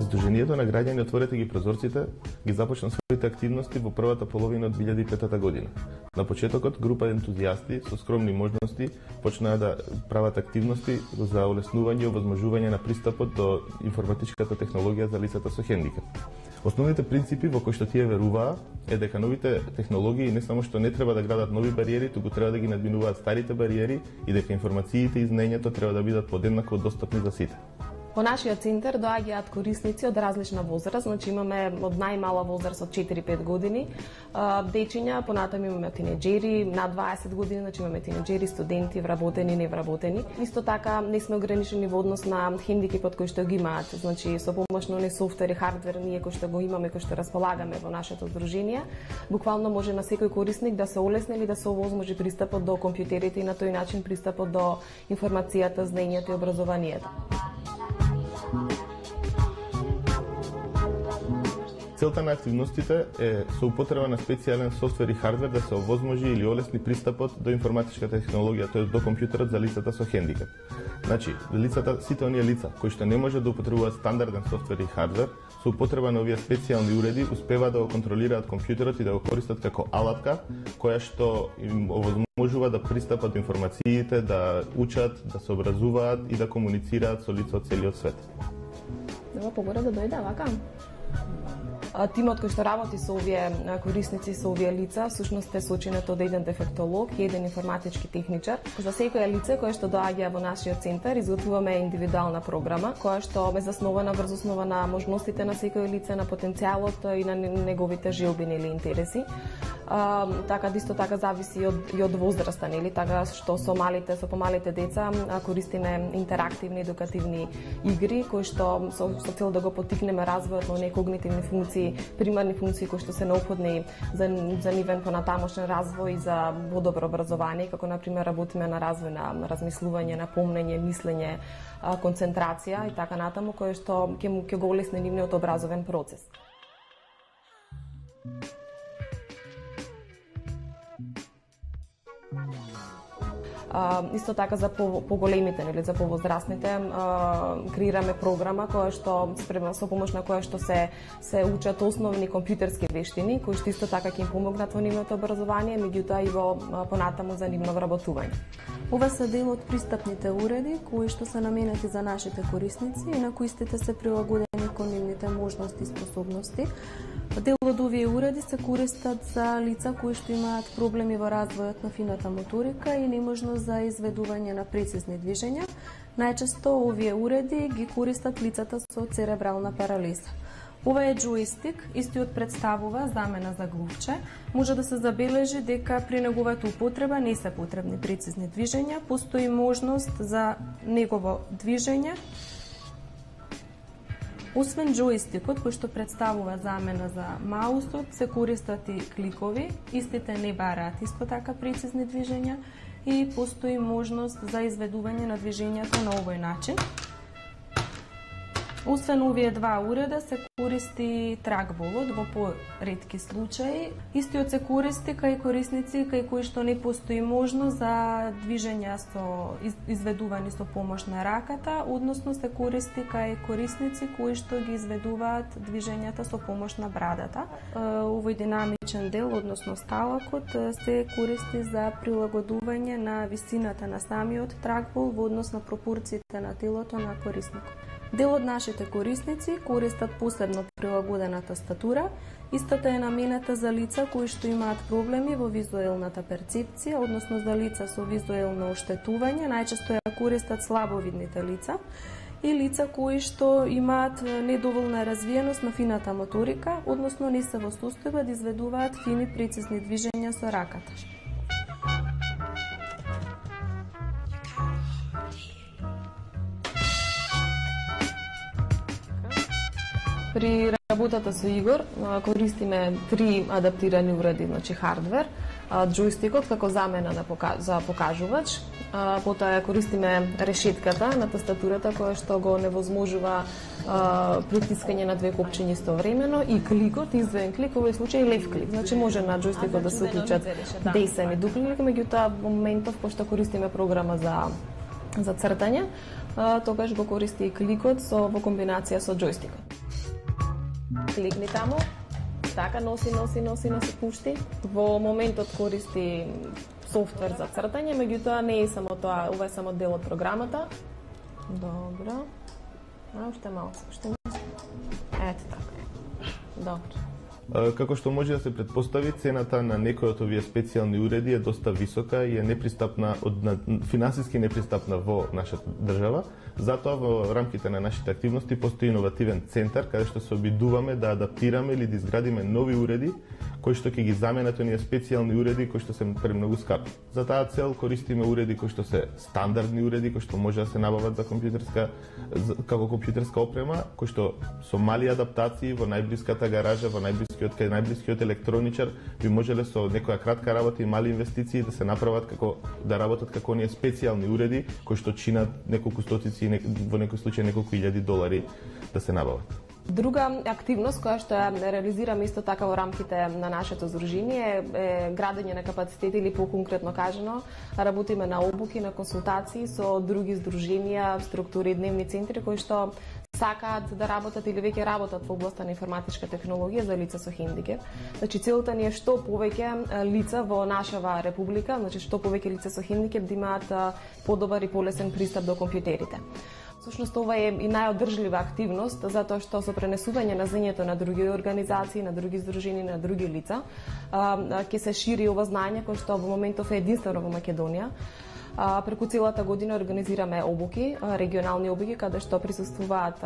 Сдруженијето на граѓани Отворете ги прозорците ги започна своите активности во првата половина од 2005 година. На почетокот група ентузијасти со скромни можности почнаа да прават активности за олеснување и овозможување на пристапот до информатичката технологија за лицата со хендикеп. Основните принципи во кои што тие веруваа е дека новите технологии не само што не треба да градат нови бариери, туку треба да ги надминуваат старите бариери и дека информациите и знаењето треба да бидат подеднако достапни за сите. Во нашиот центар доаѓаат корисници од различна возраст, значи имаме од најмала возраст од 4-5 години, дечиња, понатаму имаме тинеџери, над 20 години, значи имаме тинеџери, студенти, вработени, невработени. Исто така не сме ограничени во однос на хендикепот кој што ги имаат, значи со помош на софтвер и хардвер ние кој што го имаме, кој што располагаме во нашето здружение, буквално може на секој корисник да се олесни или да се овозможи пристапот до компјутерите и на тој начин пристапот до информацијата, знаењето и образованието. Целта на активностите е со употреба на специјален софтвер и хардвер да се овозможи или олесни пристапот до информатичката технологија, тоест до компјутерот за лицата со хендикеп. Значи, лицата, сите оние лица кои што не може да употребуваат стандарден софтвер и хардвер, со употреба на овие специјални уреди успеваат да го контролираат компјутерот и да го користат како алатка која што им овозможува да пристапат до информациите, да учат, да се образуваат и да комуницираат со лица од целиот свет. Нема погоре да дојде вака. Тимот кој што работи со овие корисници, со овие лица, всушност е сочинет од еден дефектолог и еден информатички техничар. За секоја лице кое што доаѓа во нашиот центар, изготвуваме индивидуална програма, која што е заснувана врз основа на можностите на секој лице, на потенцијалот и на неговите желбини или интереси. Така исто така зависи и од возраста, нели? Така што со помалите деца користиме интерактивни едукативни игри кои што со цел да го поттикнеме развојот на когнитивни функции, примарни функции кои што се неопходни за нивен понатамошен развој и за подобро образование, како на пример работиме на развој на размислување, на помнење, мислење, концентрација и така натаму, кои што ќе го олесни нивниот образовен процес. Исто така за поголемите, нели, за повозрастните, креираме програма која што со помош на која што се учат основни компјутерски вештини, кои што исто така ќе им помогнат во нивното образование, меѓутоа и во понатаму за нивно вработување. Ова се дел од пристапните уреди кои што се наменети за нашите корисници и на кои истите се прилагодени кон нивните можности и способности. Дел од овие уреди се користат за лица кои што имаат проблеми во развојот на фината моторика и неможност за изведување на прецизни движења. Најчесто овие уреди ги користат лицата со церебрална парализа. Ова е джойстик, истиот представува замена за глувче. Може да се забележи дека при неговата употреба не се потребни прецизни движења, постои можност за негово движење. Освен джойстикот, кој што представува замена за маусот, се користат и кликови, истите не бараат исто така прецизни движења и постои можност за изведување на движењата на овој начин. Освен овие два уреда се користи тракболот во поретки случаи. Истиот се користи кај корисници кај кои што не постои можност за движења со изведувани со помош на раката, односно се користи кај корисници кои што ги изведуваат движењата со помош на брадата. Овој динамичен дел, односно сталакот, се користи за прилагодување на висината на самиот тракбол во однос на пропорциите на телото на корисникот. Дел од нашите корисници користат посебно прилагодената статура. Истата е наменета за лица кои што имаат проблеми во визуелната перцепција, односно за лица со визуелно оштетување, најчесто ја користат слабовидните лица и лица кои што имаат недоволна развиеност на фината моторика, односно не се во состојба да изведуваат фини прецизни движења со раката. При работата со Игор користиме 3 адаптирани уреди, значи хардвер, джойстикот како замена за покажувач. Потоа користиме решетката на тастатурата која што го невозможува притискање на две копчиња истовремено и кликот, издвоен клик, во овој случај лев клик. Значи може на джойстикот да се уклучат десен и дуплик, меѓутоа во моментов пошто користиме програма за цртање, тогаш го користи кликот во комбинација со джойстикот. Кликни таму, така носи, пушти. Во моментот користи софтвер за цртање, меѓутоа не е само тоа, ова е само дел од програмата. Добро. Уште малку, ете така. Добро. Како што може да се претпостави, цената на некој од овие специјални уреди е доста висока и е непристапна, финансиски непристапна во нашата држава. Затоа во рамките на нашите активности постои иновативен центар каде што се обидуваме да адаптираме или да изградиме нови уреди кои што ќе ги заменат оние специјални уреди кои што се премногу скапи. За таа цел користиме уреди кои што се стандардни уреди кои што може да се набават за како компјутерска опрема, кои што со мали адаптации во најблиската гаража, кај најблискиот електроничар би можеле со некоја кратка работа и мали инвестиции да се направат да работат како оние специјални уреди кои што чинат неколку стотици, во некој случај неколку илјади долари да се набават. Друга активност која што ја реализираме исто така во рамките на нашето здружение е градење на капацитети или поконкретно кажано работиме на обуки, на консултации со други здруженија, структури и дневни центри кои што сакаат да работат или веќе работат во областа на информатичка технологија за лица со хендикеп. Значи целта ни е што повеќе лица во нашава република, значи што повеќе лица со хендикеп да имаат подобар и полесен пристап до компјутерите. Всушност ова е и најодржлива активност затоа што со пренесување на знаењето на други организации, на други здруженија, на други лица, ќе се шири ова знаење кое што во моментов е единствено во Македонија. Преку целата година организираме обуки, регионални обуки, каде што присуствуваат